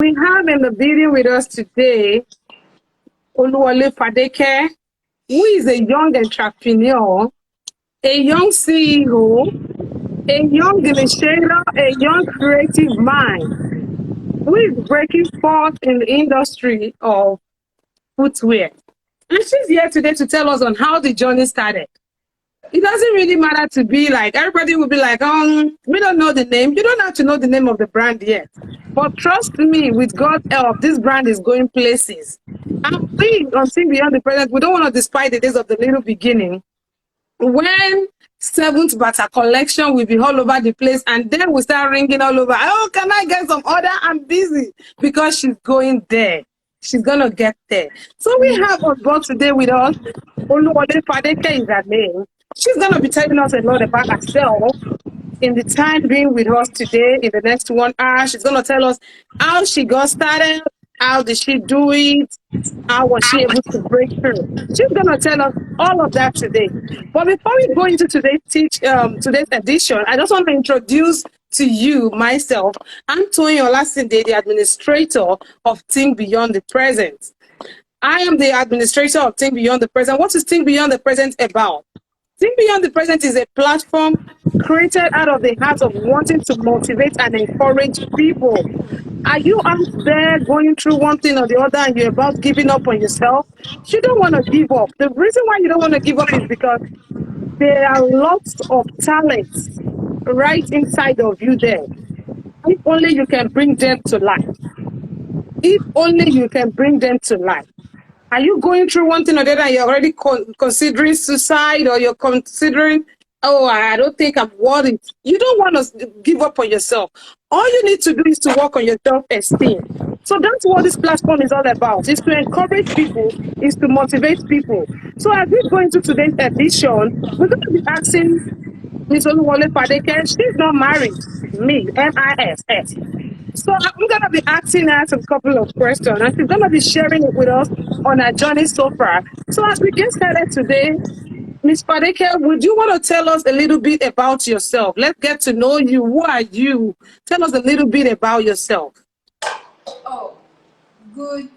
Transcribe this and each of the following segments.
we have in the building with us today Oluwole Fadeke, who is a young entrepreneur, a young CEO, a young initiator, a young creative mind, who is breaking forth in the industry of footwear. And she's here today to tell us on how the journey started. It doesn't really matter to be like, everybody will be like, we don't know the name. You don't have to know the name of the brand yet. But trust me, with God's help, this brand is going places. And we, on Think Beyond the Present, we don't want to despise the days of the little beginning. When seventh Bata collection will be all over the place, and then we start ringing all over. Oh, can I get some order? I'm busy, because she's going there. She's gonna get there. So we have on board today with us Oluwole Fadeke is her name. She's gonna be telling us a lot about herself in the time being with us today. In the next 1 hour, she's gonna tell us how she got started, how did she do it, how was she able to break through. She's gonna tell us all of that today. But before we go into today's edition, I just want to introduce to you myself. I'm Toyin Olasinde, the administrator of Think Beyond the Present. I am the administrator of Think Beyond the Present. What is Think Beyond the Present about? Think Beyond the Present is a platform created out of the heart of wanting to motivate and encourage people. Are you out there going through one thing or the other and you're about giving up on yourself? You don't want to give up. The reason why you don't want to give up is because there are lots of talents right inside of you there. If only you can bring them to life. If only you can bring them to life. Are you going through one thing or the other and you're already considering suicide, or you're considering, oh, I don't think I'm worth it? You don't want to give up on yourself. All you need to do is to work on your self-esteem. So that's what this platform is all about. It's to encourage people, is to motivate people. So as we go into today's edition, we're going to be asking Ms. Oluwole Fadeke. She's not married. Me, MISS. So I'm going to be asking her some couple of questions, and she's going to be sharing it with us on our journey so far. So as we get started today, Ms. Fadeke, would you want to tell us a little bit about yourself? Let's get to know you. Who are you? Tell us a little bit about yourself. Oh, good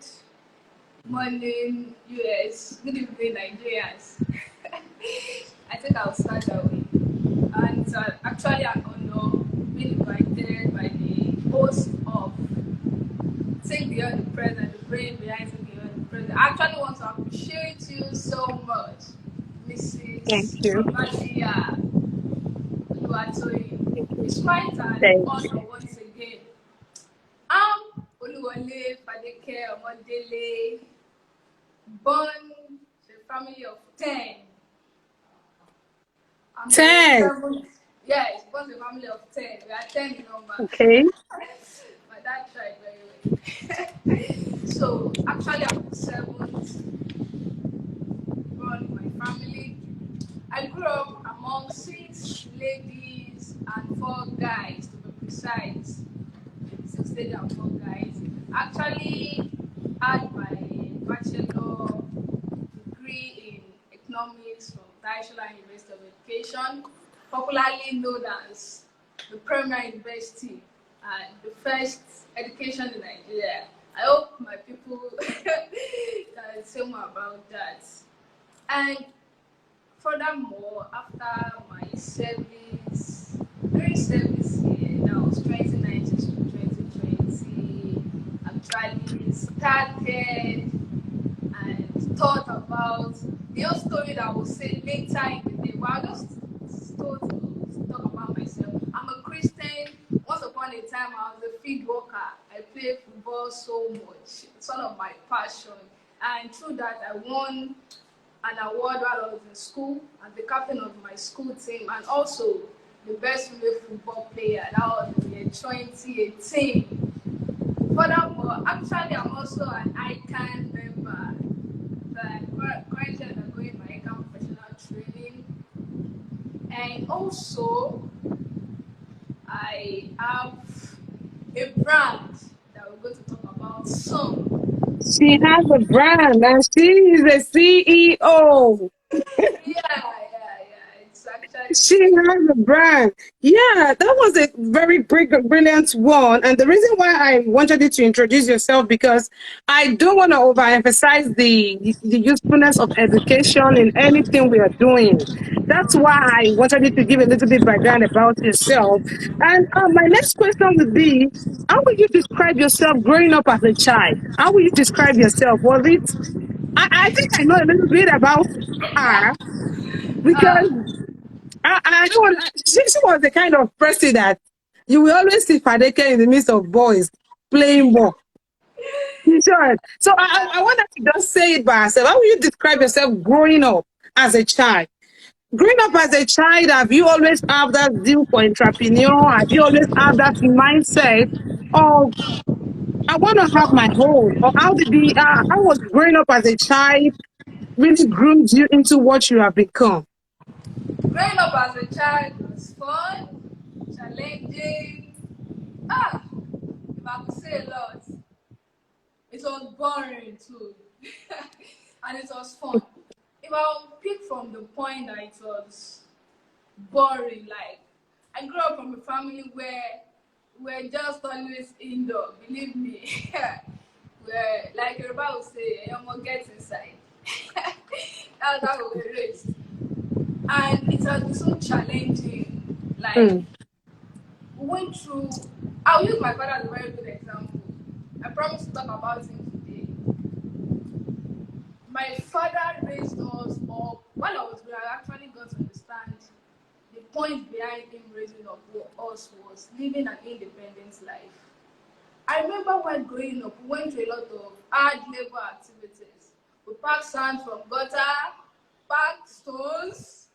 morning, US. Good evening, Nigerians. I think I'll start that way. And it's actually an honor being invited by the host of Think Beyond the Present, the brain behind Think Beyond the Present. I actually want to appreciate you so much, Mrs. Thank you. Bata. It's quite an honor once again. I'm Oluwole Fadeke Omodele, born to a family of 10. 10. Yes, born to a family of 10. We are 10 in number. Okay. My dad tried very well. So actually I'm the 7th born in my family. I grew up among 6 ladies and 4 guys, to be precise. 6 ladies and 4 guys. Actually had my bachelor degree in economics from National University of Education, popularly known as the Premier University and the first education in Nigeria. I hope my people can say more about that. And furthermore, after my service, during service year, that was 2019 to 2020, actually started and thought about the whole story that I will say later in the day. But I'll just start to talk about myself. I'm a Christian. Once upon a time, I was a field worker. I played football so much. It's one of my passion. And through that, I won an award while I was in school as the captain of my school team, and also the best female football player. That was in the year 2018. Furthermore, actually, I'm also an ICANN member. Currently undergoing my ICANN professional training. And also, I have a brand that we're going to talk about soon. She has a brand and she is a CEO. Yeah. It's actually She has a brand. Yeah, that was a very brilliant one. And the reason why I wanted you to introduce yourself, because I don't want to overemphasize the usefulness of education in anything we are doing. That's why I wanted you to give a little bit background about yourself. And my next question would be, how would you describe yourself growing up as a child? How would you describe yourself? Was it? I think I know a little bit about her uh, because I don't want, she was the kind of person that you will always see Fadeke in the midst of boys playing ball. Sure. So I wanted to just say it by herself. How will you describe yourself growing up as a child? Growing up as a child, have you always have that zeal for entrepreneur? Have you always have that mindset of I want to have my own? Or how was growing up as a child really groomed you into what you have become? growing up as a child was fun, challenging. Ah, if I could say a lot, it was boring too, and it was fun. If I would pick from the point that it was boring, like I grew up from a family where we're just always indoor. Believe me, where like your Yoruba would say, "I'm gonna get inside." That's how we were raised, and it has been so challenging. Like Mm, we went through. I'll use my father as a very good example. I promise to talk about him today. My father raised us up. While I was growing, I actually got to understand the point behind him raising up us was living an independent life. I remember while growing up, we went through a lot of hard labor activities. We packed sand from gutter, packed stones.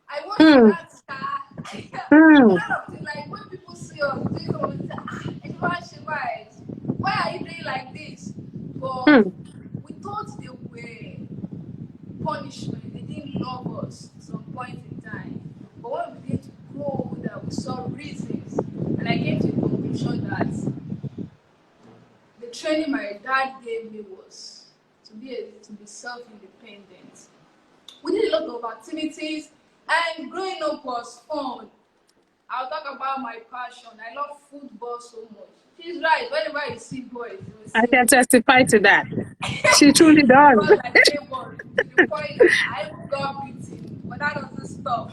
I worked in mm, that car. A mm, lot of things, like when people see us doing some of the things, everyone shivers. Why are you doing like this? But mm, we thought they were punishment. They didn't love us at some point in time. But when we began to grow older, we saw reasons. And I came to the conclusion that the training my dad gave me was to be self-independent. We did a lot of activities, and growing up was fun. I'll talk about my passion. I love football so much. She's right. Whenever you see boys, you will I see can me. testify to that. She truly does. Because I play ball to the point that I even got beaten, but that doesn't stop.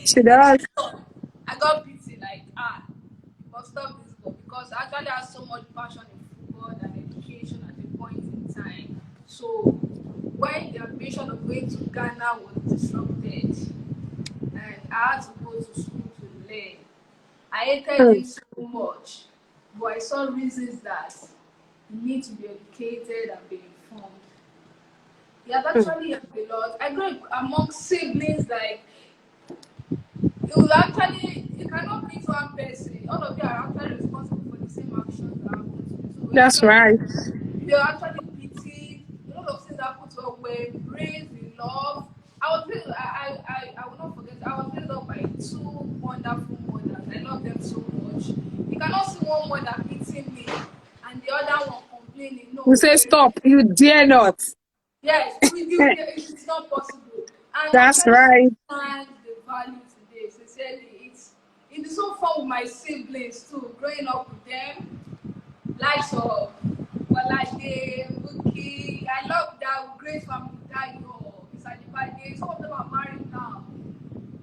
She It does. didn't stop. I got beaten like you must stop this ball because I actually had so much passion in football and education at a point in time. So when the ambition of going to Ghana was disrupted, and I had to go to school to learn, I hated Mm, it so much, but I saw reasons that you need to be educated and be informed. He has mm. actually helped a lot. I grew up among siblings like you actually you cannot please one person. All of you are actually responsible for the same actions that happen to you. So That's right. we are actually pitied. A lot of things happen to us. We're raised in love. I will not forget. I was raised up by two wonderful mothers. I love them so much. You cannot see one mother beating me and the other one complaining. You No, say we're stop. You dare not. yes, it's not possible. And That's actually right. understand the value today. Sincerely, it is so fun with my siblings too, growing up with them. Likes of Balade, Buki. I love that great family that you Mr. Dibade. Some of them are married now.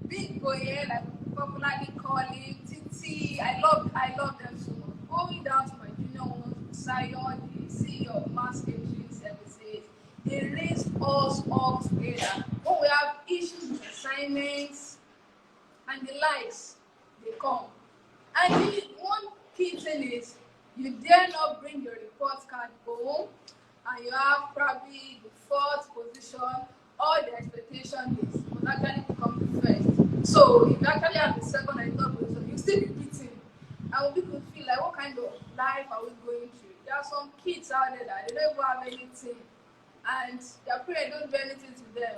Big boy, yeah, like we popularly call him Titi. I love them so much. Going down to my junior ones, Sayon, the CEO of Mass Engineering Services, they raised us all together. When we have issues with assignments and the likes, they come. And the one key thing is you dare not bring your report card home and you have probably the fourth position, all the expectation is you will actually become the first. So if you actually have the second and third position, you still be beaten. And people feel like what kind of life are we going through? There are some kids out there that they don't even have anything and their parents don't do anything to them.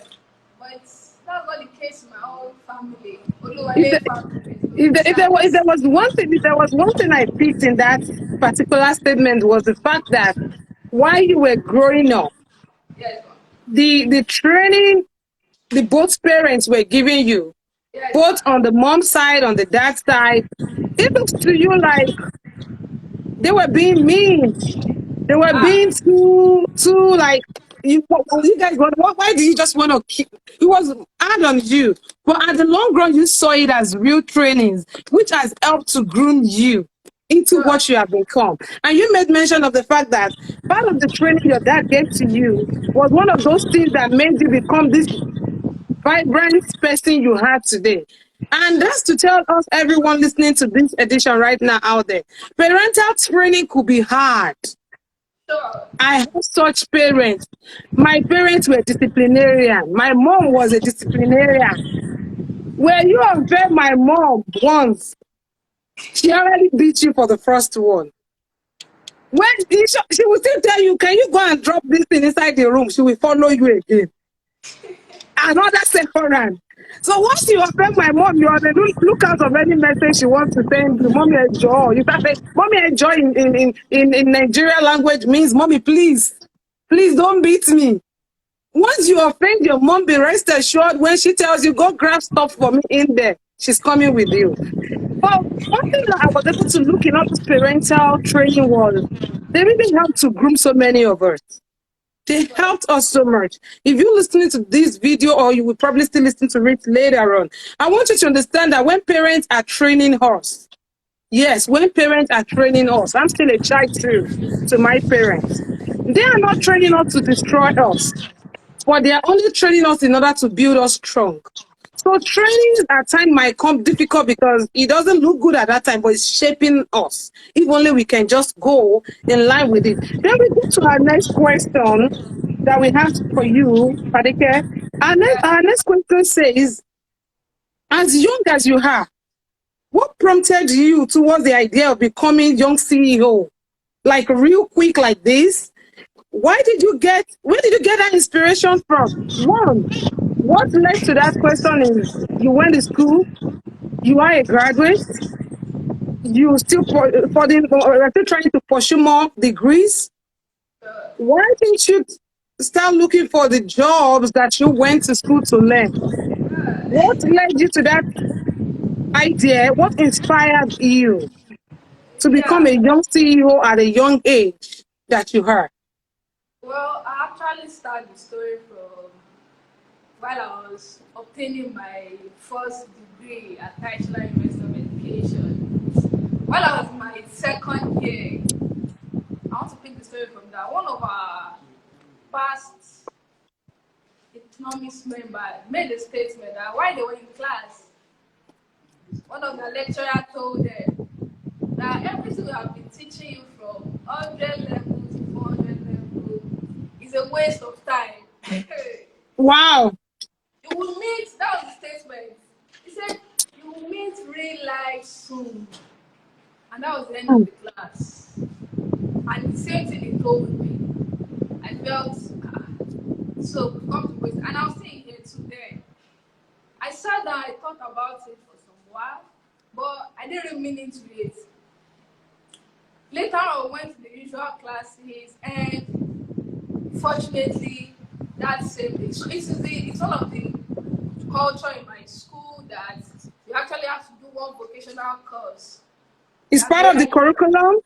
But that's not the case in my whole family. If, the, Oluwale family, no if there chance. was one thing, if there was one thing I picked in that particular statement was the fact that while you were growing up, Yes, the training the both parents were giving you Yes, both ma. on the mom side, on the dad side. It looks to you like they were being mean. They were being Ah, too like you guys. Why do you just want to keep? It was hard on you, but at the long run, you saw it as real trainings, which has helped to groom you into sure, what you have become. And you made mention of the fact that part of the training your dad gave to you was one of those things that made you become this vibrant person you have today. And sure, that's to tell us, everyone listening to this edition right now out there, parental training could be hard. sure. I have such parents. My parents were disciplinarian. My mom was a disciplinarian. Where you obey my mom once, she already beat you for the first one. When she will still tell you, can you go and drop this thing inside the room? She will follow you again. Another second round. So once you offend my mom, you are the lookout of any message she wants to send you. Mommy enjoy. You start saying, Mommy enjoy in Nigeria language means, Mommy, please don't beat me. Once you offend your mom, be rest assured when she tells you, go grab stuff for me in there, she's coming with you. But one thing that I was able to look in all this parental training was they really helped to groom so many of us. They helped us so much. If you're listening to this video, or you will probably still listen to it later on, I want you to understand that when parents are training us, yes, when parents are training us, I'm still a child too to my parents. They are not training us to destroy us, but they are only training us in order to build us strong. So training at time might come difficult because it doesn't look good at that time, but it's shaping us. If only we can just go in line with it. Then we go to our next question that we have for you, Fadeke. Yeah. Our next question says, as young as you are, what prompted you towards the idea of becoming young CEO? Like real quick like this? Where did you get that inspiration from? One, what led to that question is you went to school, you are a graduate, you still you're still trying to pursue more degrees. Sure. Why didn't you start looking for the jobs that you went to school to learn? What led you to that idea? What inspired you to become Yeah. a young CEO at a young age that you are? Well, I actually started the story from while I was obtaining my first degree at Bachelor University of Education. While I was in my second year, I want to pick the story from that. One of our past economics member made a statement that while they were in class, one of the lecturer told them that everything we have been teaching you from 100 level to 400 level is a waste of time. Wow. You will meet, that was the statement. He said, you will meet real life soon. And that was the end of Mm. the class. And the same thing he told me. I felt, so we've come to waste. And I was sitting here today. I sat down, I thought about it for some while, but I didn't really mean into it. Later I went to the usual classes, and fortunately, that same day. So it's one of the culture in my school that you actually have to do one vocational course. It's part of the curriculum,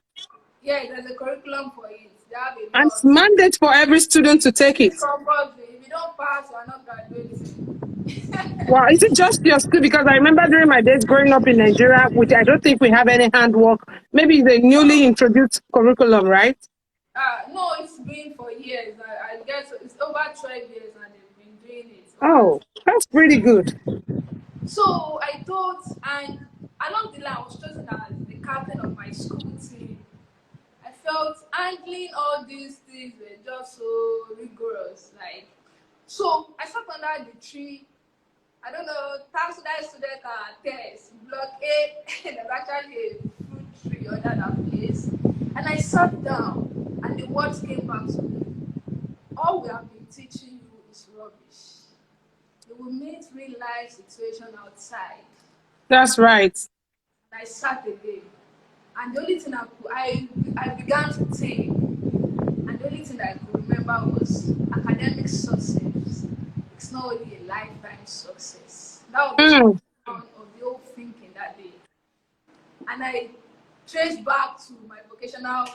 Yeah, there's a curriculum for it. They have a and it's lot. mandate for every student to take it. It's compulsory. If you don't pass, you are not graduating. Wow, is it just your school? Because I remember during my days growing up in Nigeria, which I don't think we have any handwork. Maybe it's a newly Oh, introduced curriculum, right? no, it's been for years. I guess it's over 12 years and they've been doing it. Over Oh, that's pretty good. So I thought, and along the line, I was chosen as the captain of my school team. I felt handling all these things were just so rigorous. Like, so I sat under the tree. I don't know, thousand students are test. Block A, there's actually a fruit tree under that place. And I sat down, and the words came back to me. All we have been teaching you is rubbish. You will meet real life situation outside. That's right. I sat again. And the only thing I began to think, and the only thing that I could remember was academic success. It's not only a lifetime success. That was the Mm, and I traced back to my vocational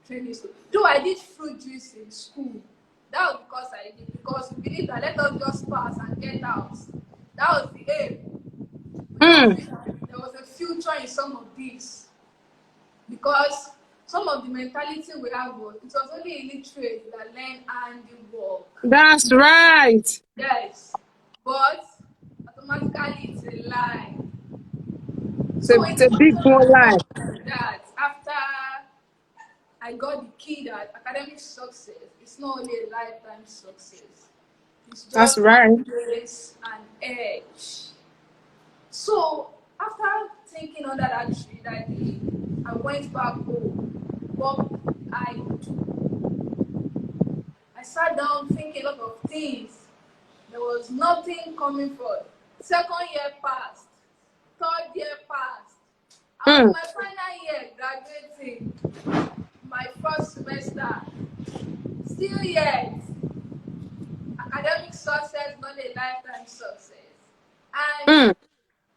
training school. Though I did fruit juice in school, that was because I did, because we believe that let us just pass and get out. That was the aim. We don't Mm. feel that there was a future in some of these, because some of the mentality we have was it was only illiterate that learn handiwork. That's right. Yes, but automatically it's a lie. So It's it's a big also one lie. that after I got the key that academic success is not only a lifetime success, it's That's just right. one place and edge. So after thinking on that tree that day, I went back home. What I do, I sat down thinking a lot of things. There was nothing coming forth. Second year passed, third year passed. I was in Mm. my final year graduating, my first semester. Still yet, academic success not a lifetime success. And Mm.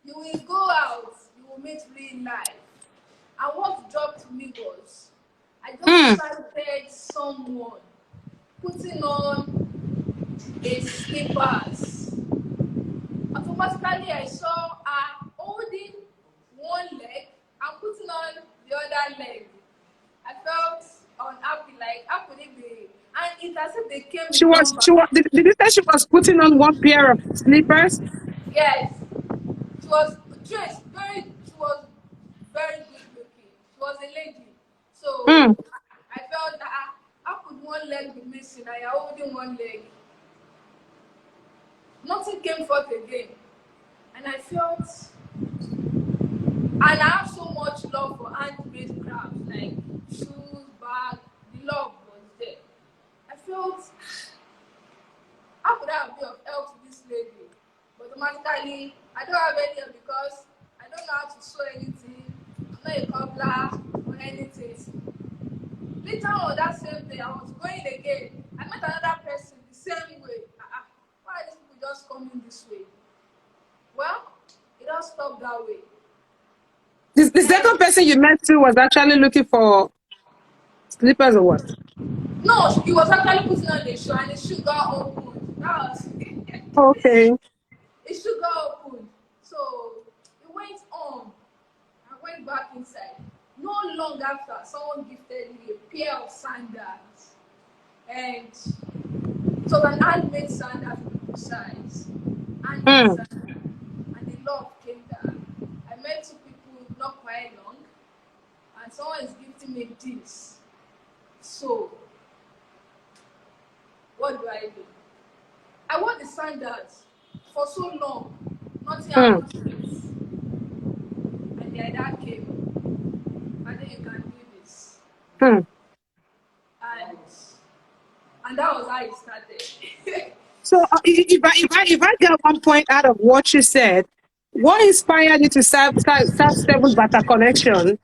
you will go out, you will meet real life. And what dropped me was I just Mm. sighted someone putting on a slippers. Automatically, I saw her holding one leg and putting on the other leg. I felt unhappy, like how could it be? And it's as if they came She in was, number. she was, did you say she was putting on one pair of slippers? Yes, she was dressed very. She was very good looking. She was a lady. So Mm. I felt that how could one leg be missing? I am holding one leg. Nothing came forth again, and I felt, and I have so much love for handmade crafts like shoes, bag. The love was there. I felt, how could I be of help to this lady? But automatically, I don't have any help because I don't know how to sew anything. I'm not a cobbler or anything. Later on that same day, I was going again. I met another person the same way. Why are these people just coming this way? Well, it all stopped that way. The second And person you met too was actually looking for slippers or what? no, he was actually putting on the shoe and the shoe got opened. That was Okay. the shoe got opened. So it went on. I went back inside. No long after, someone gifted me a pair of sandals. And it was an handmade sandal to be precise. Handmade Mm. sandal. And the love came down. I met two people not quite long, and someone is gifting me this. So, what do I do? I wore the sandals for so long, nothing Mm. happened to it. And the idea came, and then you can do this. Mm. And that was how it started. So if I get one point out of what you said, what inspired you to start Seven Bata Connection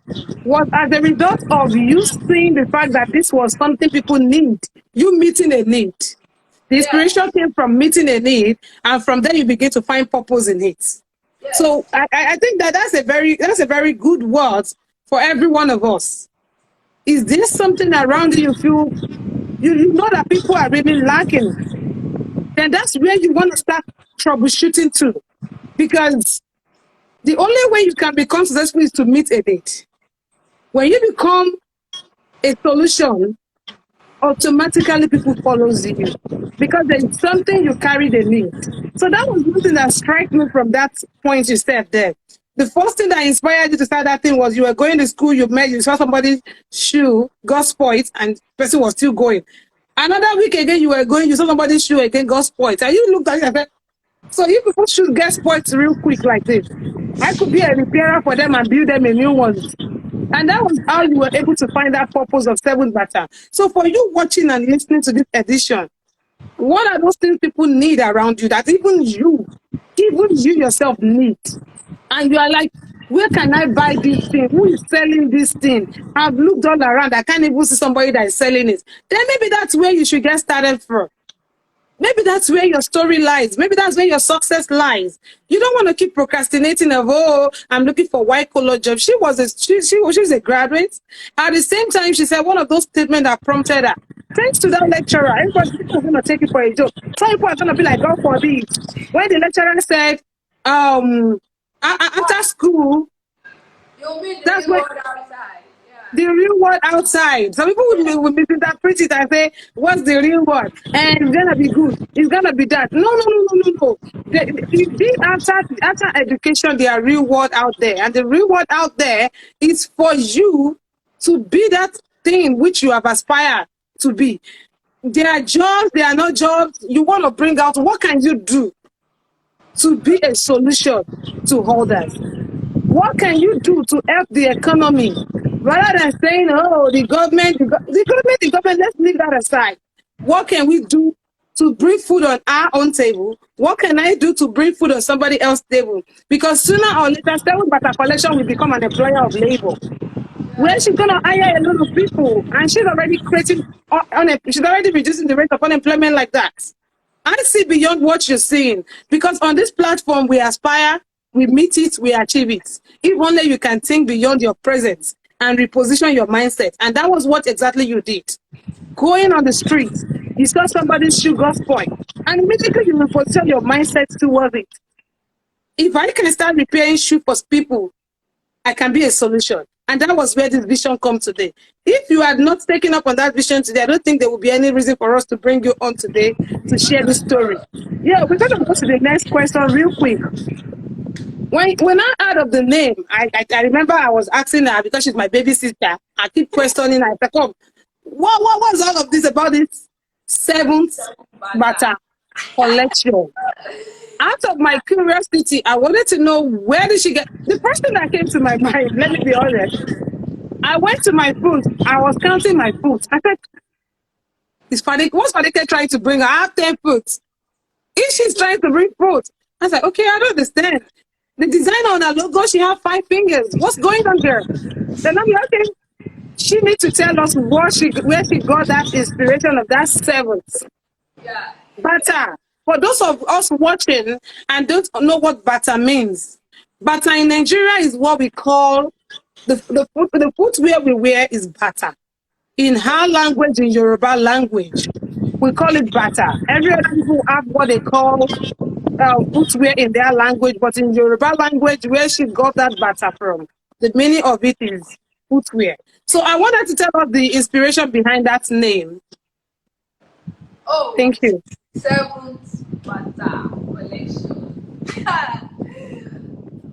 was as a result of you seeing the fact that this was something people need, you meeting a need. The Yes, inspiration came from meeting a need, and from there you begin to find purpose in it. So yes, I think that that's a very good word for every one of us. Is there something around you feel you know that people are really lacking? Then that's where you want to start troubleshooting to. Because the only way you can become successful is to meet a need. When you become a solution, automatically people follows you because there is something you carry the need. So that was one thing that struck me from that point you said there. The first thing that inspired you to start that thing was you were going to school, you saw somebody's shoe, got spoiled, and the person was still going. Another week again, you were going, you saw somebody's shoe again, got spoiled. And you looked at it and said, so if people should get spoiled real quick like this, I could be a repairer for them and build them a new one. And that was how you were able to find that purpose of Seven Bata. So for you watching and listening to this edition, what are those things people need around you that even you yourself need? And you are like, where can I buy this thing? Who is selling this thing? I've looked all around. I can't even see somebody that is selling it. Then maybe that's where you should get started from. Maybe that's where your story lies. Maybe that's where your success lies. You don't want to keep procrastinating of, oh, I'm looking for white collar job. She was a graduate. At the same time, she said one of those statements that prompted her. Thanks to that lecturer, everybody's going to take it for a joke. Some people are going to be like, God forbid. When the lecturer said, um, after What? school, You mean the that's real when world outside? Yeah. the real world outside. Some people will misinterpret it and say, "What's the real world?" And it's gonna be good. It's gonna be that. No, no, no, no, no, no. After education, there are real world out there, and the real world out there is for you to be that thing which you have aspired to be. There are jobs, there are not jobs. You want to bring out what can you do to be a solution to others? What can you do to help the economy? Rather than saying, oh, the government, let's leave that aside. What can we do to bring food on our own table? What can I do to bring food on somebody else's table? Because sooner or later, Seven Bata Collection will become an employer of labor where Yeah. she's going to hire a lot of people and she's already she's already reducing the rate of unemployment like that. I see beyond what you're seeing because on this platform, we aspire, we meet it, we achieve it. If only you can think beyond your presence and reposition your mindset. And that was what exactly you did. Going on the streets, you saw somebody's shoe got spoiled, and immediately you reposition your mindset towards it. If I can start repairing shoes for people, I can be a solution. And that was where this vision comes today. If you had not taken up on that vision today, I don't think there would be any reason for us to bring you on today to share this story. Yeah, we're going to go to the next question real quick. When I heard of the name, I remember I was asking her because she's my baby sister. I keep questioning her. I said, come, what's all of this about this seventh Bata. Bata collection? Out of my curiosity, I wanted to know where did she get the first thing that came to my mind. Let me be honest. I went to my food. I was counting my food. I said, what's Fadeke trying to bring her? I have 10 food. If she's trying to bring food, I was like, okay, I don't understand. The designer on her logo, she has 5 fingers. What's going on there? Then I'm like, okay, she needs to tell us where she got that inspiration of that seventh. Yeah. Bata. For those of us watching and don't know what bata means, bata in Nigeria is what we call the footwear we wear is bata. In her language, in Yoruba language, we call it bata. Every other people have what they call footwear in their language, but in Yoruba language, where she got that bata from, the meaning of it is footwear. So I wanted to tell us the inspiration behind that name. Oh, Thank you. seventh Bata collection.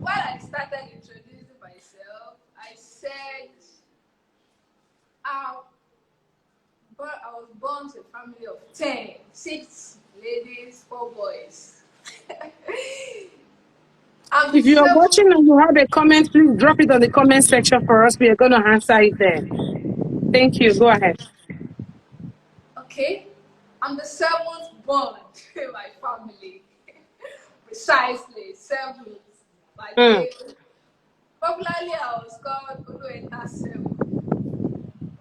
When I started introducing myself, I said, uh, but I was born to a family of 10, 6 ladies, 4 boys. I'm the If you are seventh. watching and you have a comment, please drop it on the comment section for us. We are going to answer it there. Thank you. Go ahead. Okay, I'm the seventh born in my family. Precisely, seventh. My Mm. name. Popularly, I was called Olueta Seven.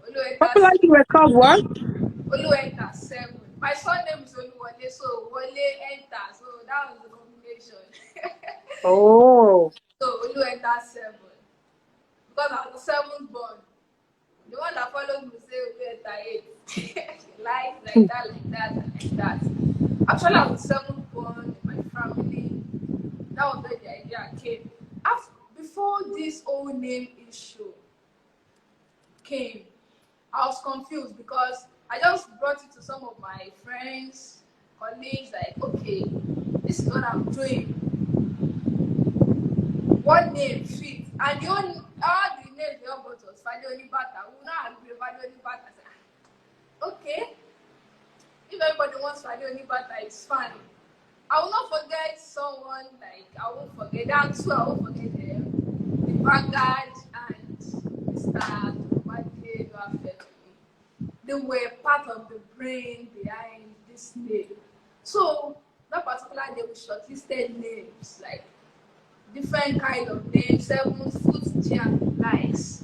Olueta Popularly, Seven. we're called what? Olueta Seven. My surname is Oluwole, so Wole enter. So that was the combination. Oh. So Olueta Seven. Because I was the seventh born. The one that followed me say Olueta Eight. Like that, like that. Actually, I was the seventh born in my family. That was where the idea came. Before this whole name issue came, I was confused because I just brought it to some of my friends, colleagues, like, okay, this is what I'm doing. What name fit? And all the names they all got was Fadoni Bata. We now agree Fadoni Bata. I said, "Ah, okay, if everybody wants Fadoni Bata, it's fine. I will not forget someone, like, I won't forget that too, I won't forget them. The Vanguard and Mr. Wade Family. They were part of the brain behind this name. So that particular day we shortlisted names, like different kind of names, 7 foot G and likes.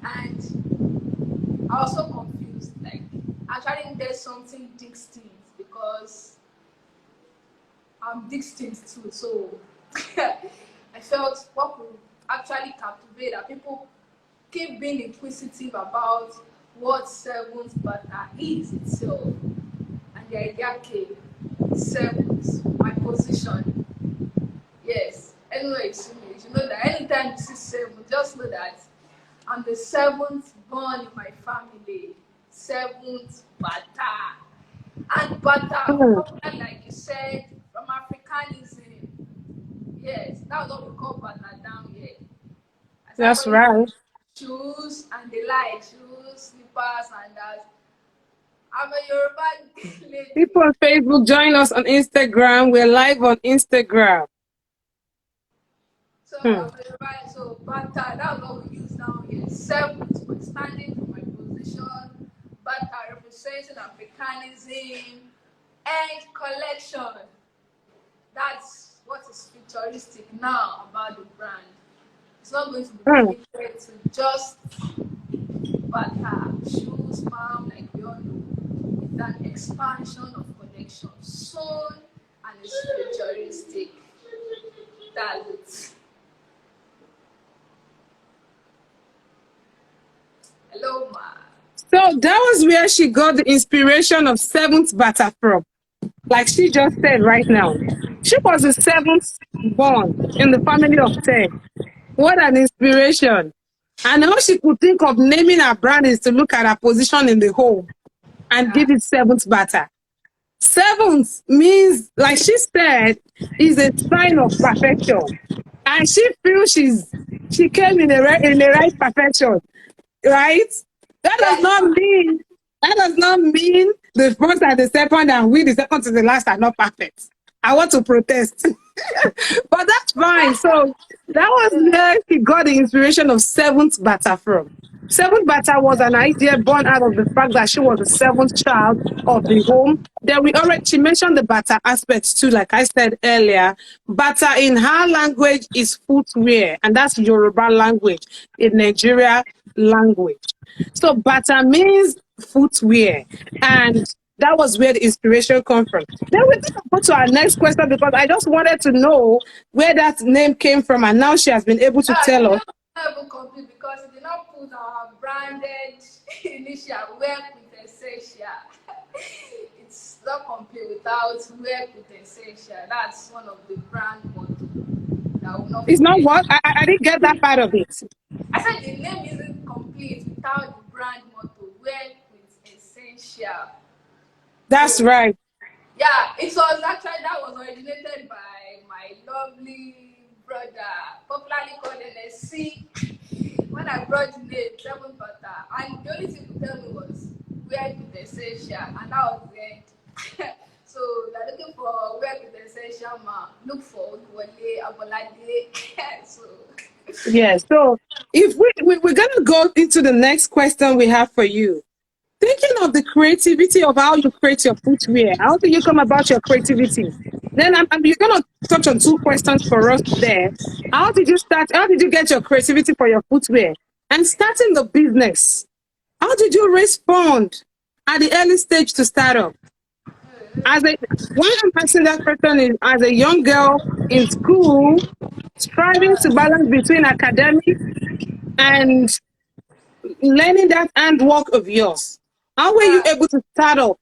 And I was so confused, like actually there's something distinct because distinct too. So I felt what could actually captivate that people keep being inquisitive about what seventh Bata is itself. And the idea came, seventh, my position. Yes. Anyway, you should know that anytime you see seven, just know that I'm the seventh born in my family. Seventh Bata. And Bata, Hmm. popular like you said, from Africanism. Yes, that's what we call Bata down here. I started That's calling them right. shoes and the like, shoes, slippers, and that. I'm a Yoruba lady. People on Facebook, join us on Instagram. We're live on Instagram. So Hmm. I'm a Yoruba, so Bata, that's what we use now here. Seventh, but standing for my position. Bata representing Africanism and collection. That's what is futuristic now about the brand. It's not going to be Hmm. limited to just Bata, shoes, palm, like we all know. It's an expansion of collection. Soon and it's futuristic. That's it. Hello, ma. So that was where she got the inspiration of seventh Bata from. Like she just said right now. She was the seventh born in the family of 10. What an inspiration. And all she could think of naming her brand is to look at her position in the home and Yeah. give it seventh Bata. Seventh means, like she said, is a sign of perfection. And she feels she came in the right perfection, right? That does Yes, not ma. mean the first and the second and we the second to the last are not perfect. I want to protest. But that's fine. So that was where he got the inspiration of seventh Bata from. Seventh Bata was an idea born out of the fact that she was the seventh child of the home. Then she mentioned the Bata aspects too, like I said earlier. Bata in her language is footwear, and that's Yoruba language, in Nigeria language. So Bata means footwear, and that was where the inspiration come from. Then we're going to go to our next question because I just wanted to know where that name came from, and now she has been able to The tell name us. was not even complete because it did not put our branded initial work with essential. It's not complete without work with essential. That's one of the brand motto that will not It's not forget. what I didn't get that part of it. I said the name isn't complete without the brand motto work with essential. That's So right. yeah, it was actually that was originated by my lovely brother, popularly called NSC. When I brought the name Seven Butter, and the only thing he could tell me was work with essential, and that was the end. So you're looking for work with essential man, look for Wale Abolade. So Yes. So if we're gonna go into the next question we have for you. Thinking of the creativity of how you create your footwear, how do you come about your creativity? Then you're going to touch on two questions for us there. How did you start? How did you get your creativity for your footwear? And starting the business, how did you raise funds at the early stage to start up? As a Why I'm asking that question is as a young girl in school, striving to balance between academics and learning that handwork of yours. How were you uh, able to start up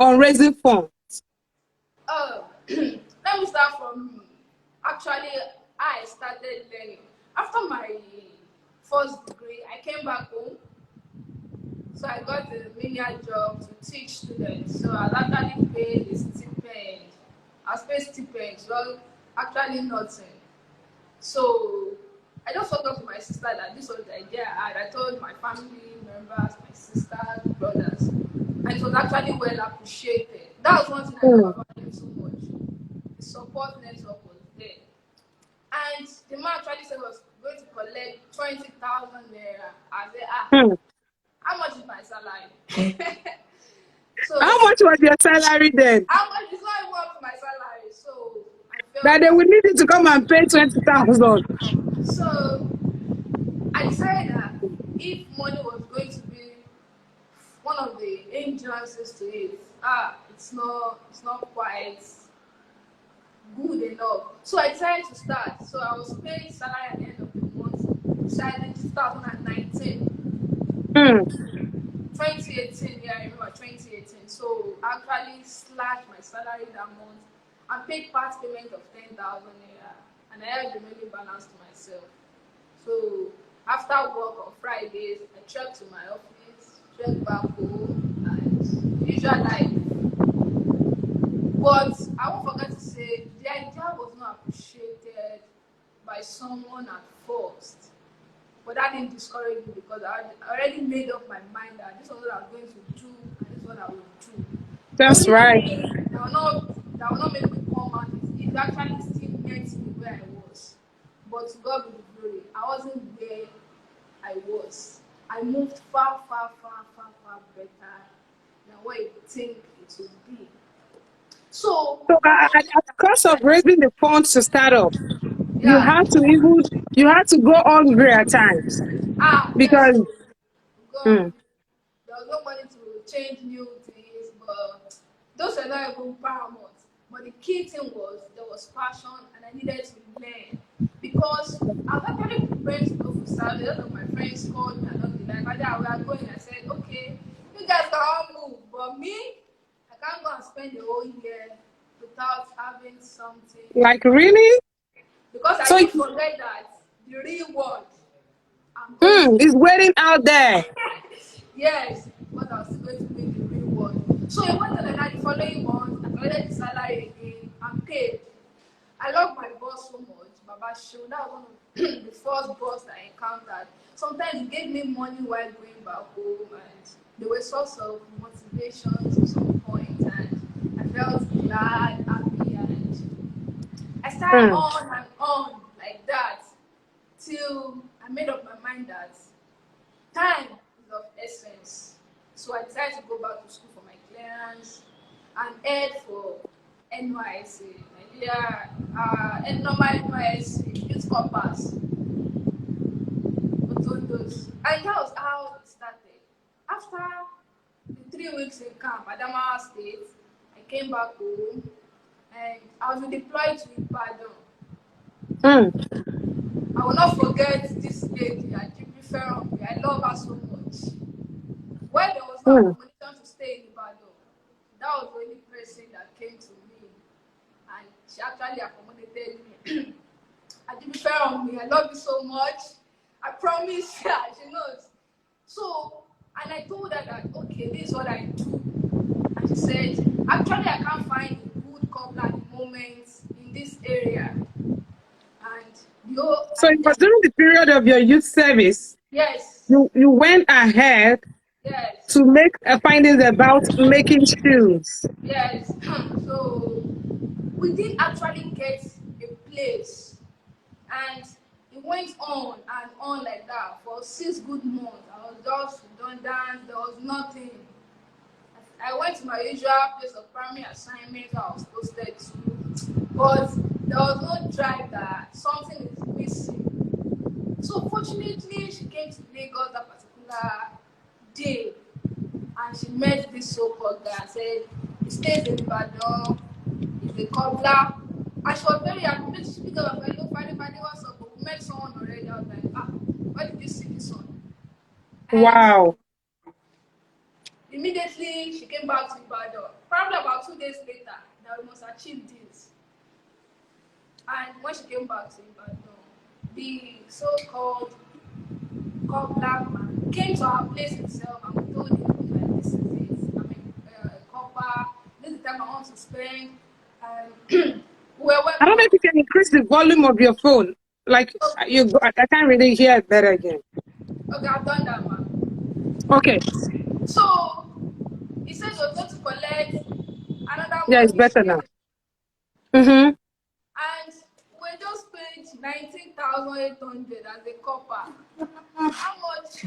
on raising funds? oh, let me start from actually I started learning after my first degree. I came back home, so I got a menial job to teach students. So I was actually paid a stipend. I was paid stipend, well, actually nothing. So I just talked up to my sister that this was the idea I had. I told my family members, my sisters, brothers, and it was actually well appreciated. That was one thing I love Hmm. about them so much. The support network was there. And the man actually said was going to collect 20,000 naira. I said, Hmm. how much is my salary? How So much was your salary then? how much is not even up to my salary? So I That they felt would need you to come and pay 20,000. so I decided that if money was going to be one of the hindrances to it, it's not quite good enough. So I decided to start. So I was paid salary at the end of the month. Decided 2019. Mm. 2018, yeah, I remember 2018. So I actually slashed my salary that month and paid part payment of 10,000 naira, and I had the remaining balance to myself. So after work on Fridays, I trekked to my office, trekked back home, and usual life. But I won't forget to say the idea was not appreciated by someone at first. But that didn't discourage me because I had already made up my mind that this was what I was going to do and this is what I would do. The That's only right. thing that will not make me come out is it actually still met me where I was. But to God be the glory, I wasn't where I was. I moved far, far, far, far, far better than what you think it would be. So, So at the cost of raising the funds to start up, you yeah, had to even you had to go hungry at times yes, because so God, mm, there was no money to change new things, but those were not even paramount. But the key thing was there was passion, and I needed to learn because I was actually preparing to go for Saturday. A lot of my friends called me along the line. Father, we are going. I said, okay, you guys can all move, but me, I can't go and spend the whole year without having something. like really, Because I so didn't forget that the real world I'm going to it's waiting out there. yes, but I was still going to make the real one. So I went on and the following month, I collected the salary again and paid. I love my boss so much, Baba Show. That was one of the first boss that I encountered. Sometimes he gave me money while going back home, and they were source of motivation to some point, and I felt glad, happy, and I started Mm, on and on like that till I made up my mind that time is of essence. So I decided to go back to school for my clearance and head for NYC, Nigeria, and normal NYC, Youth Compass, Otondos. And that was how it started. After the 3 weeks in camp at Adamawa State, I came back home and I was deployed to Ibadan. mm, I will not forget this lady, Ajibi Ferron. I love her so much. When there was no mm. accommodation to stay in Ibadan, that was the only person that came to me and she actually accommodated me. And to be fair on me, I love you so much. I promise her, she knows. So, and I told her that, okay, this is what I do. And she said, actually, I can't find a good couple at the moment in this area. And So it was during the period of your youth service, yes, you went ahead yes. to make findings about making shoes. Yes. So we didn't actually get a place, and it went on and on like that for 6 good months. I was just redundant. There was nothing. I went to my usual place of primary assignment I was posted to, but there was no drive that something is missing. So fortunately, she came to Lagos that particular day, and she met this so-called guy and said he stays in Ibadan, he's a cobbler, and she was very happy. Maybe she picked up her phone, Friday, Friday, what's up? But we met someone already. I was like, where did you see this one? And Wow. immediately she came back to Ibadan. Probably about 2 days later, that we must achieve this. And when she came back to Ibadan, the so-called cobbler man came to our place himself and we told him like this is it. I mean, copper. This is the time I want to spend. And we were I don't know welcome. if you can increase the volume of your phone. Like I can't really hear it better again. Okay, I've done that, man. Okay. So he said he was going to collect another Yeah, it's money better now. share, Mm-hmm. and we just paid 19,800 as a copper. How much?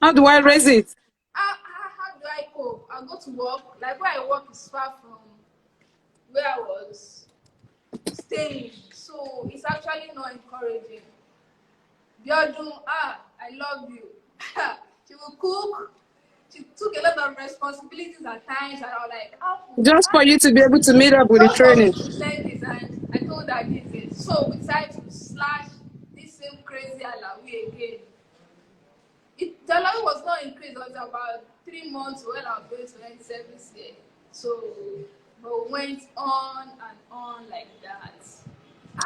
How do I raise it? How do I cope? I go to work. Like where I work is far from where I was staying, so it's actually not encouraging. Biodun, I love you. She will cook, She took a lot of responsibilities at times, and I was like, Just for you to be able to meet up with the just for me training. to learn this, and I told her this is. So we decided to slash this same crazy alawi again. The alawi was not increased until about 3 months when I was going to end service here. So, but we went on and on like that.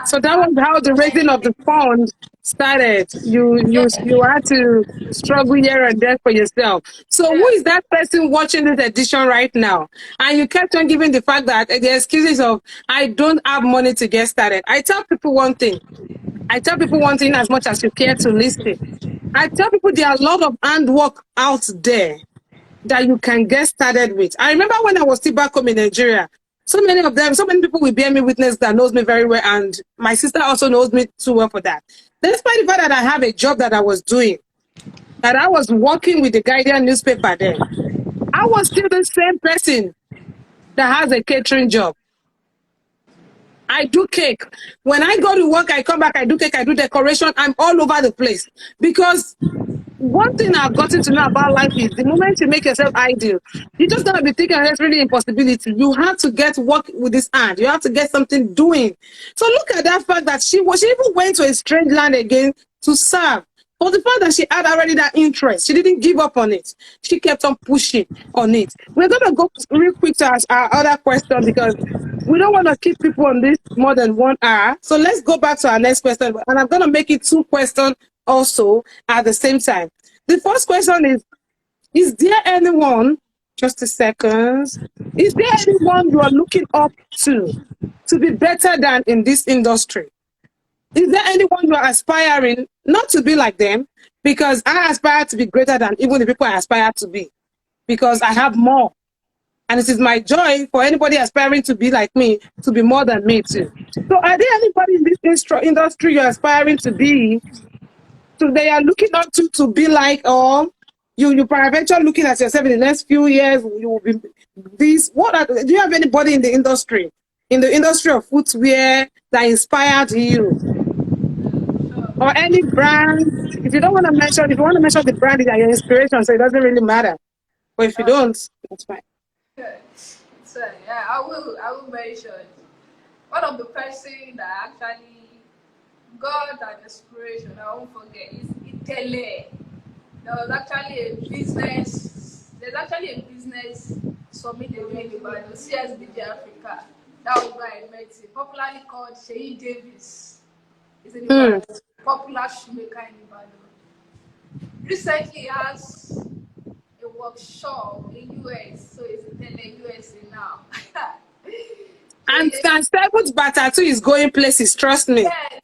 So And that was how the raising of the fund started. You yeah, had to struggle here and there for yourself. So who yeah, is that person watching this edition right now? And you kept on giving the fact that the excuses of I don't have money to get started. I tell people one thing. I tell people one thing as much as you care to listen. I tell people there are a lot of handwork out there that you can get started with. I remember when I was still back home in Nigeria, so many of them, so many people will bear me witness that knows me very well, and my sister also knows me too well for that. Despite the fact that I have a job that I was doing, that I was working with the Guardian newspaper then, I was still the same person that has a catering job. I do cake. When I go to work, I come back, I do cake, I do decoration. I'm all over the place because one thing I've gotten to know about life is the moment you make yourself ideal, you're just gonna be thinking that's really impossibility. You have to get work with this hand. You have to get something doing. So look at that fact that she even went to a strange land again to serve. For the fact that she had already that interest, she didn't give up on it. She kept on pushing on it. We're gonna go real quick to ask our other question because we don't want to keep people on this more than 1 hour. So let's go back to our next question. And I'm going to make it 2 questions also at the same time. The first question is there anyone, just a second, is there anyone you are looking up to be better than in this industry? Is there anyone you are aspiring not to be like them? Because I aspire to be greater than even the people I aspire to be. Because I have more. And it is my joy for anybody aspiring to be like me to be more than me too. So are there anybody in this industry you're aspiring to be, so they are looking up to be like, or you peradventure looking at yourself in the next few years, you will be this, do you have anybody in the industry of footwear that inspired you? Or any brand? If you don't want to mention, if you want to mention the brand, it's your inspiration, so it doesn't really matter. But if you don't, that's fine. yeah. So yeah, I will mention one of the person that actually got an inspiration. I won't forget is Itele. There was actually a business. There's actually a business summit again about the CSBJ Africa. That was where I met him. Popularly called Sheyi Davis. He's in Mm. Ibadan. Popular shoemaker in Ibadan. Recently, he has a workshop in US, so he's in the USA now. So And Seventh Bata too is going places, trust me.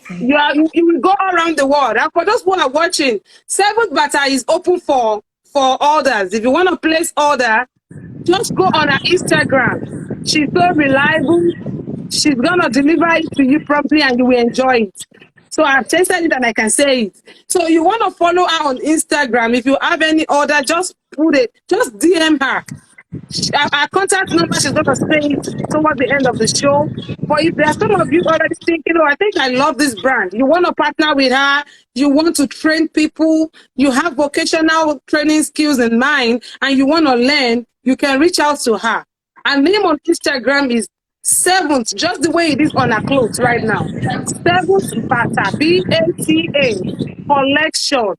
yes, You will go around the world. And for those who are watching, Seventh Bata is open for orders. If you want to place order, just go on her Instagram. She's so reliable. She's gonna deliver it to you promptly and you will enjoy it. So I've tested it and I can say it. So you want to follow her on Instagram. If you have any order, just put it, just DM her. Our contact number, she's going to say it towards the end of the show. But if there are some of you already thinking, oh, I think I love this brand, you want to partner with her, you want to train people, you have vocational training skills in mind, and you want to learn, you can reach out to her. Her name on Instagram is Seventh, just the way it is on her clothes right now. Seventh Bata, Bata collection.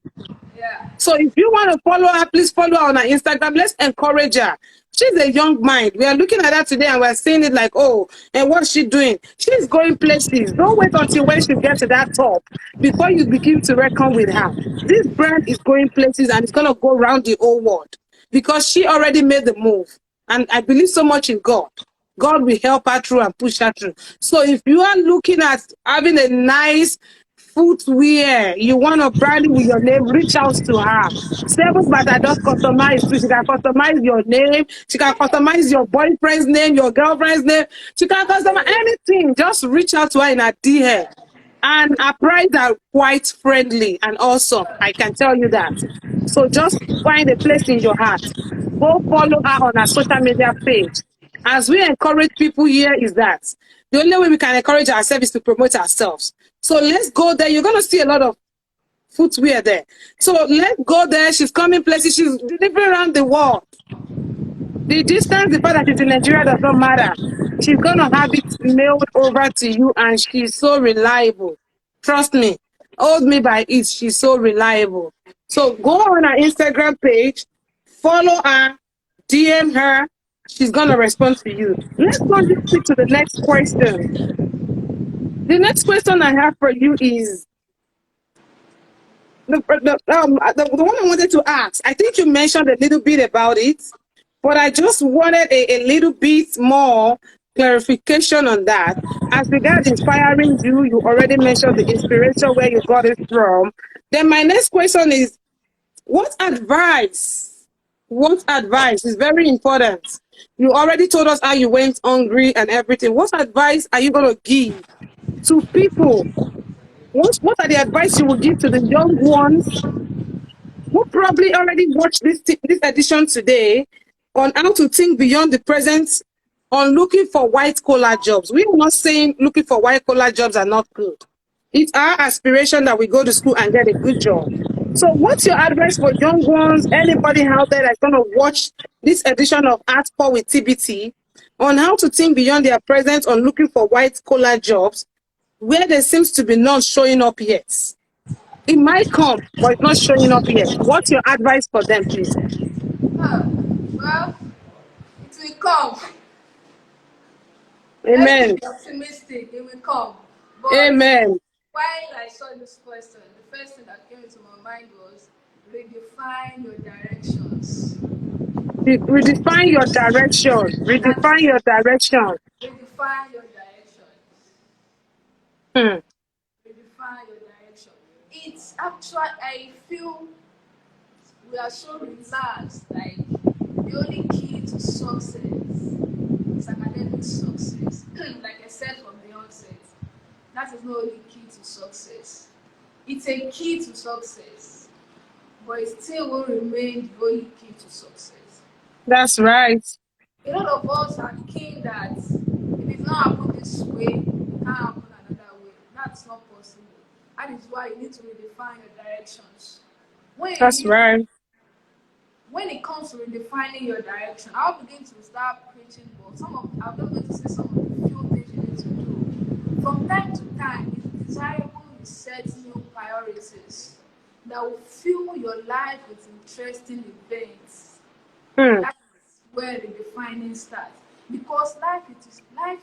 yeah, So if you want to follow her, please follow her on her Instagram. Let's encourage her. She's a young mind. We are looking at her today and we're seeing it like, oh, and what's she doing? She's going places. Don't wait until when she gets to that top before you begin to reckon with her. This brand is going places and it's going to go around the whole world because she already made the move. And I believe so much in God. God will help her through and push her through. So if you are looking at having a nice footwear, you want to brand it with your name, reach out to her. Seventh Bata does customize too. She can customize your name. She can customize your boyfriend's name, your girlfriend's name. She can customize anything. Just reach out to her in her DM. And her prices are quite friendly and awesome. I can tell you that. So just find a place in your heart. Go follow her on her social media page. As we encourage people here is that the only way we can encourage ourselves is to promote ourselves. So let's go there. You're going to see a lot of footwear there. So let's go there. She's coming places. She's delivering around the world. The distance, the fact that she's in Nigeria does not matter. She's going to have it mailed over to you, and she's so reliable. Trust me. Hold me by it. She's so reliable. So go on her Instagram page, follow her, DM her. She's going to respond to you. Let's go quick to the next question. The next question I have for you is the one I wanted to ask. I think you mentioned a little bit about it, but I just wanted a little bit more clarification on that. As regards inspiring you, you already mentioned the inspiration where you got it from. Then my next question is, what advice? What advice is very important? You already told us how you went hungry and everything. What advice are you going to give to people? What are the advice you will give to the young ones who probably already watched this edition today on how to think beyond the present, on looking for white collar jobs? We are not saying looking for white collar jobs are not good. It's our aspiration that we go to school and get a good job. So what's your advice for young ones, anybody out there that's going to watch this edition of Art Poor with TBT, on how to think beyond their present, on looking for white collar jobs where there seems to be none showing up yet? It might come, but it's not showing up yet. What's your advice for them, please? Well, it will come. Let's Amen. be optimistic, it will come. But Amen. while I saw this question, the first thing that came into my mind was redefine your directions. Redefine your direction. That's Redefine it. your direction. Redefine your directions. Hmm. Redefine your direction. It's actually, I feel we are so relaxed. Like, the only key to success is academic success. Like I said from the onset, that is not only key to success. It's a key to success, but it still will remain the only key to success. That's right. A lot of us are keen that if it not happen this way, it can't happen another way. That's not possible. That is why you need to redefine your directions. When That's you right. when it comes to redefining your direction, I'll begin to start preaching, but I'm not going to say some of the few things you need to do. From time to time, it's desirable you set new priorities that will fuel your life with interesting events. Hmm. That is where the defining starts. Because life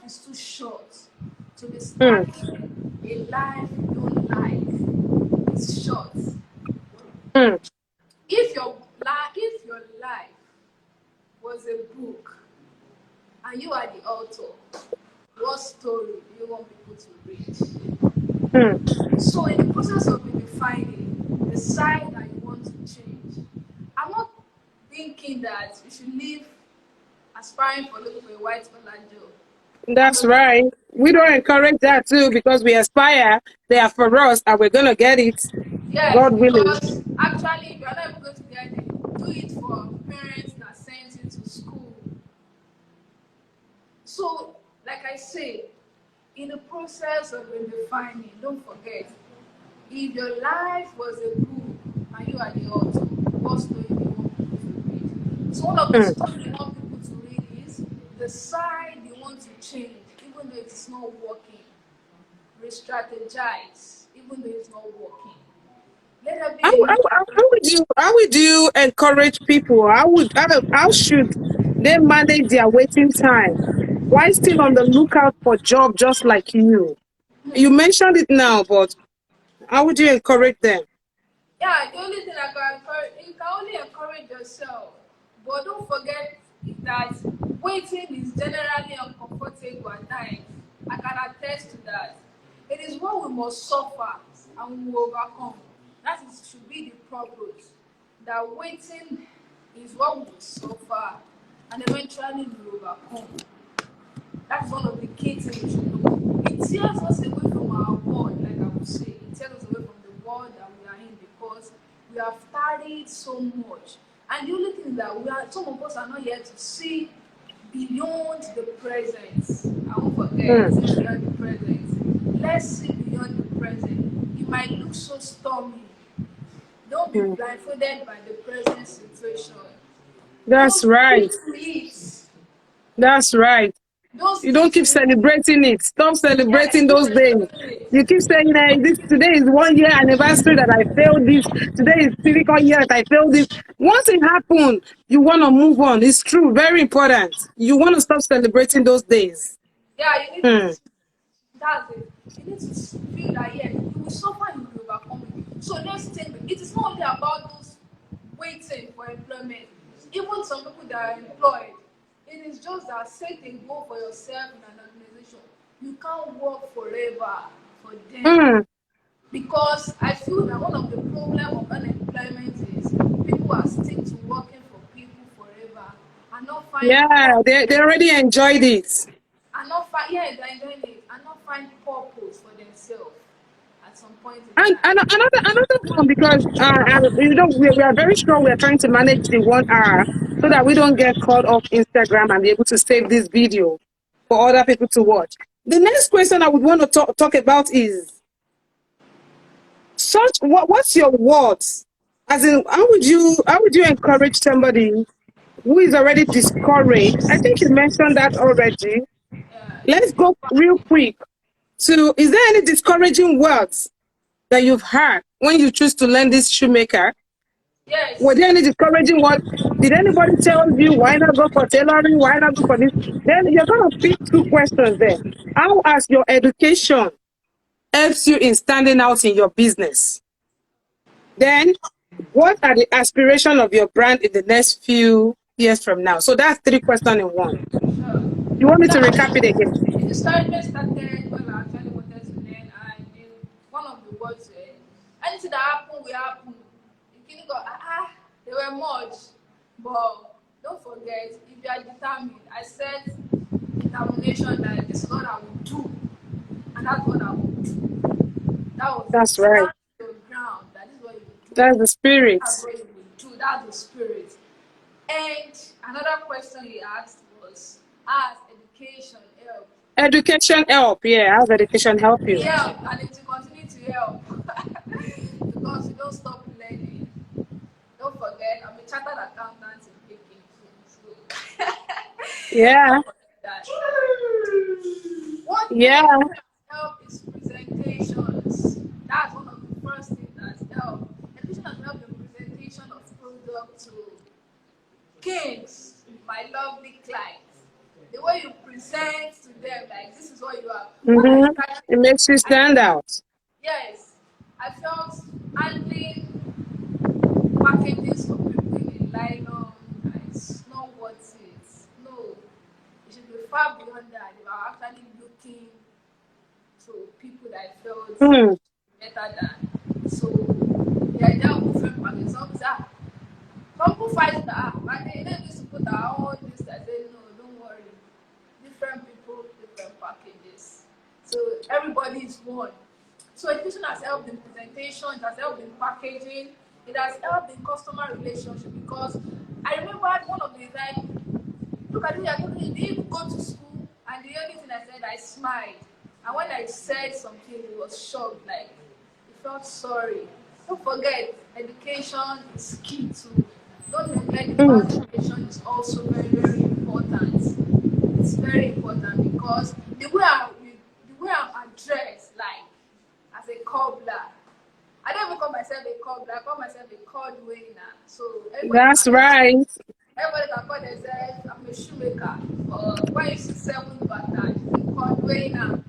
is too short to be Hmm. starting a life you don't like. It's short. Hmm. If your life was a book and you are the author, what story do you want people to read? Hmm. So in the process of redefining the side that you want to change, I'm not thinking that you should live aspiring for looking for a white collar job. I'm That's not right. We don't encourage that too because we aspire. They are for us and we're going to get it. Yes, God willing. because actually if you're not even going to get it, do it for parents that sent you to school. So, like I say, in the process of redefining, don't forget, if your life was a book and you are the author, what story do you want people to read? So one of the Hmm. stories you want people to read is the side you want to change, even though it is not working. Re-strategize, even though it's not working. Let there be How, a new how would you encourage people? How should they manage their waiting time while still on the lookout for job just like you? You mentioned it now, but how would you encourage them? Yeah, the only thing I can encourage, you can only encourage yourself. But don't forget that waiting is generally uncomfortable at times. I can attest to that. It is what we must suffer and we will overcome. That is, should be the purpose. That waiting is what we will suffer and eventually we will overcome. That's one of the key things we should know. It tears us away from our world, like I would say. It tears us away from the world that we are in because we have studied so much. And the only thing that some of us are not yet to see beyond the present. I won't forget, Hmm. see beyond the present. Let's see beyond the present. It might look so stormy. be Mm. blindfolded by the present situation. That's Don't right. stick to it. That's right. Don't You stick don't to keep it. celebrating it. Stop Yes, celebrating keep those days. it. You keep saying, hey, this today is 1 year anniversary that I failed this. Today is typical year that I failed this. Once it happened, you want to move on. It's true. Very important. You want to stop celebrating those days. Yeah, you need Hmm. to. That's it. You need to feel that yes, you will suffer, you will overcome it. So next thing, it is not only about those waiting for employment. Even some people that are employed, it is just that set a goal for yourself in an organization. You can't work forever for them. Hmm. Because I feel that one of the problem of unemployment is people are stick to working for people forever and not find Yeah, they already enjoyed it. and not find yeah they're enjoying it and not find purpose for themselves at some point in And, time. another one, because we are very sure we are trying to manage the 1 hour so that we don't get caught off Instagram and be able to save this video for other people to watch. The next question I would want to talk about is what's your words? As in, how would you encourage somebody who is already discouraged? I think you mentioned that already. Let's go real quick to, is there any discouraging words that you've heard when you choose to learn this shoemaker? Were Yes, there any discouraging words? Did anybody tell you why not go for tailoring? Why not go for this? Then you're going to pick two questions there. How has your education helps you in standing out in your business? Then, what are the aspirations of your brand in the next few years from now? So that's three questions in one. sure. You want me to recap That it again? the discouragement started when I actually wanted to learn and one of the words anything that happened will happen. You can go they were much. But don't forget if you are determined, I set determination that this is what I will do and that's what I will do. That was it. That's right. Stand your ground. That is what you will do. That's the spirit. That's what you will do. That's the spirit. And another question he asked was, has education helped? Education help. Yeah, how's education help you? Yeah, and it will continue to help because you don't stop learning. Don't forget, I'm a chartered accountant in baking too, so Yeah, don't forget that. One yeah, thing that help is presentations. That's one of the first things that help. Education has helped the presentation of product to kings, my lovely clients. The way you present to them, like this is what you are. When I mm-hmm. started, It makes you I stand out. yes, I felt handling packages for people in a nylon. It's not worth it. No, it should be far beyond that. They are actually looking to people that I felt Mm, better than. So the idea of different packages. Some people fight that, and they used to put our own list. I said, no, don't worry. Different people, different packages. So everybody is one. So education has helped in presentation, it has helped in packaging, it has helped in customer relationship because I remember one of the time, look at it, I told you, didn't go to school, and the only thing I said, I smiled. And when I said something, he was shocked, like, he felt sorry. Don't forget, education is key too. Don't neglect the mm. fact that education is also very, very important. It's very important because the way I'm addressed, like, as a cobbler, I don't even call myself a cobbler, I call myself a cord winner. So That's right. everybody can call themselves I'm a shoemaker. Or when you see seven Bata, you cord winner.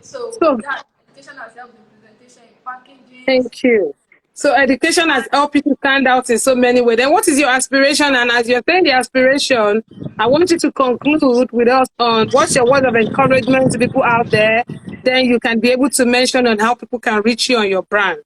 So So, that education has helped in presentation, in packaging. thank you. So education has helped you to stand out in so many ways. Then what is your aspiration? And as you're saying the aspiration, I want you to conclude with us on what's your word of encouragement to people out there. Then you can be able to mention on how people can reach you on your brand.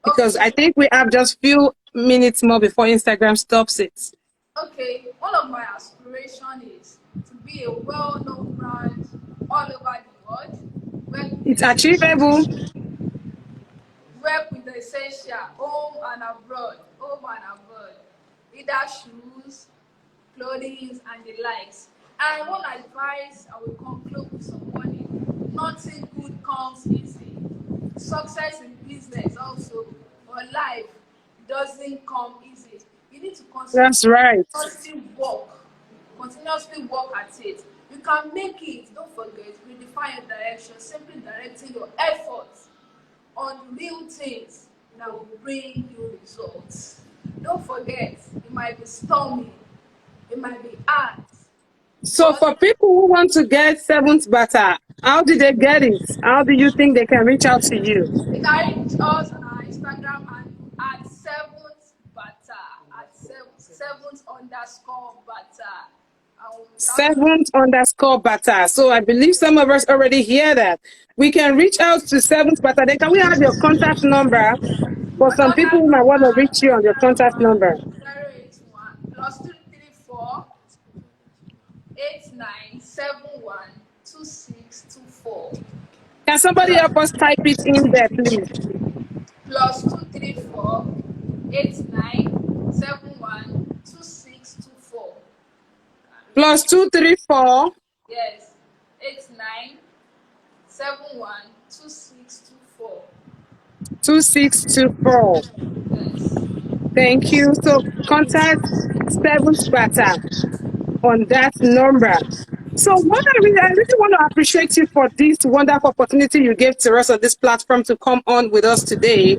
Because I Okay, think we have just few minutes more before Instagram stops it. okay. One of my aspirations is to be a well-known brand all over the world. Work with It's the achievable. essential, work with the essential, home and abroad, either shoes, clothing, and the likes. And one advice I will conclude with some warning: nothing good comes easy. Success in business also But life doesn't come easy. You need to That's right. continuously work at it. You can make it. Don't forget, redefine your direction, simply directing your efforts on real things that will bring you results. Don't forget, it might be stormy, it might be hard, So but for people who want to get seventh Bata, how did they get it? How do you think they can reach out to you? you can reach us on our Instagram and at seventh butter at seventh underscore butter. That one. Seventh underscore Bata. So I believe some of us already hear that. We can reach out to seventh Bata. Then can we have your contact number? For My some people contact who might want to reach you on your contact number number. 081 plus 234 8971 2624 Can somebody help us type it in there, please? plus 234 8971 2624. Plus 234 Yes, 8971 2624. 2624. Yes. Thank you. So contact seventh Bata on that number. So what I really want to appreciate you for this wonderful opportunity you gave to us on this platform to come on with us today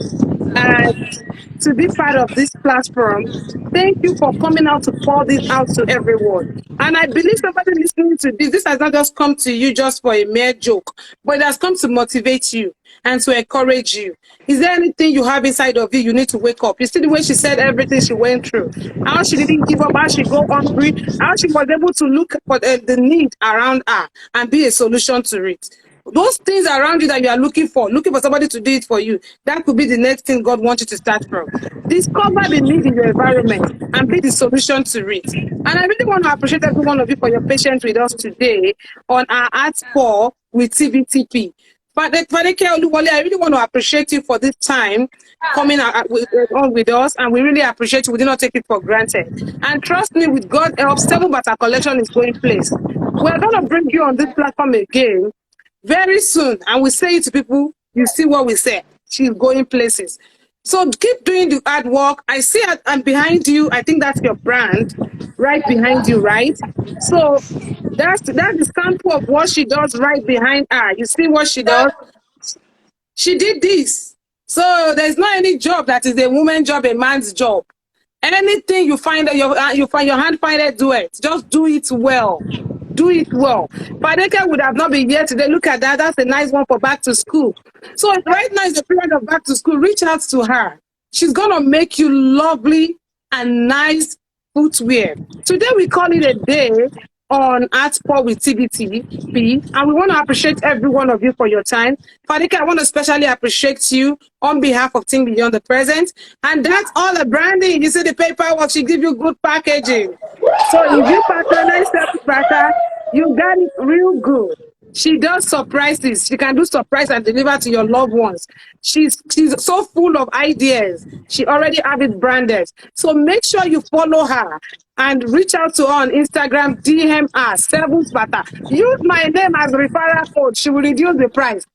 and to be part of this platform. Thank you for coming out to pour this out to everyone. And I believe somebody listening to this has not just come to you just for a mere joke, but it has come to motivate you and to encourage you. Is there anything you have inside of you need to wake up? You see the way she said everything she went through, how she didn't give up, how she go hungry, how she was able to look for the need around her and be a solution to it. Those things around you that you are looking for somebody to do it for you, that could be the next thing God wants you to start from. Discover the need in your environment and be the solution to it. And I really want to appreciate every one of you for your patience with us today on our Art Pour with TBTP. Fadeke Oluwole, I really want to appreciate you for this time coming on with us, and we really appreciate you. We do not take it for granted. And trust me, with God help, 7 Bata collection is going place. We're going to bring you on this platform again very soon, and we say it to people. You see what we say. She's going places. So keep doing the hard work. I see it, and behind you, I think that's your brand, right behind you, right? So that's the sample of what she does right behind her. You see what she does? She did this. So there's not any job that is a woman's job, a man's job. Anything you find that you find your hand find it, do it. Just do it well. Do it well. Fadeke would have not been here today. Look at that. That's a nice one for back to school. So right now is the period of back to school. Reach out to her. She's gonna make you lovely and nice footwear. Today we call it a day on Art Pour with TBTP, and we want to appreciate every one of you for your time. Fadika, I want to especially appreciate you on behalf of Think Beyond the Present. And that's all the branding. You see the paperwork, she give you good packaging. So if you patronize Bata, you got it real good. She does surprises. She can do surprise and deliver to your loved ones. She's so full of ideas. She already have it branded. So make sure you follow her and reach out to her on Instagram, DM her, 7Bata. Use my name as referral code. She will reduce the price.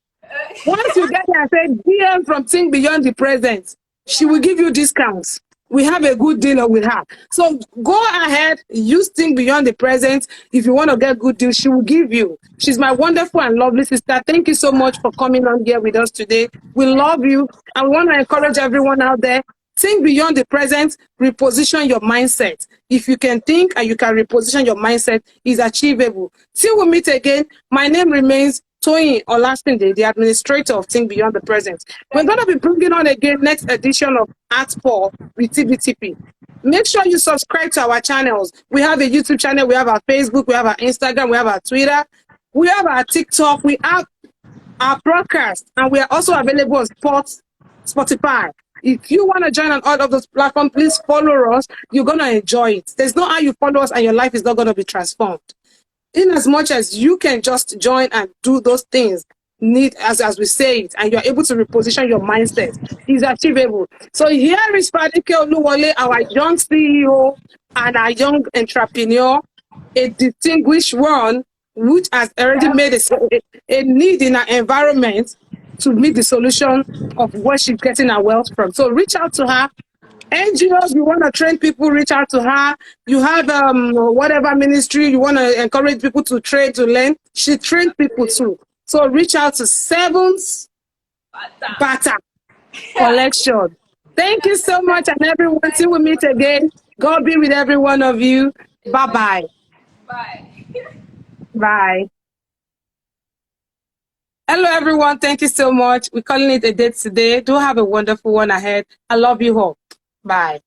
Once you get there, say DM from Think Beyond the Present. She will give you discounts. We have a good deal with her. So go ahead, use Think Beyond the Present. If you want to get good deals, she will give you. She's my wonderful and lovely sister. Thank you so much for coming on here with us today. We love you. I want to encourage everyone out there. Think beyond the present, reposition your mindset. If you can think and you can reposition your mindset, it's achievable. Till we meet again, my name remains Toyin Olasinde, the administrator of Think Beyond the Present. We're going to be bringing on again next edition of Art Pour with TBTP. Make sure you subscribe to our channels. We have a YouTube channel, we have our Facebook, we have our Instagram, we have our Twitter, we have our TikTok, we have our broadcast, and we are also available on Spotify. If you want to join on all of those platforms, please follow us. You're going to enjoy it. There's no how you follow us and your life is not going to be transformed. In as much as you can just join and do those things, need as we say it, and you're able to reposition your mindset, is achievable. So here is Fadike Oluwole, our young CEO and our young entrepreneur, a distinguished one, which has already made a need in our environment to meet the solution of where she's getting her wealth from. So reach out to her. NGOs, you want to train people, reach out to her. You have whatever ministry, you want to encourage people to train, to learn. She trained people too. So reach out to Sevens Bata Collection. Thank you so much, and everyone. Till we meet again. God be with every one of you. Bye-bye. Bye. Bye. Hello, everyone. Thank you so much. We're calling it a day today. Do have a wonderful one ahead. I love you all. Bye.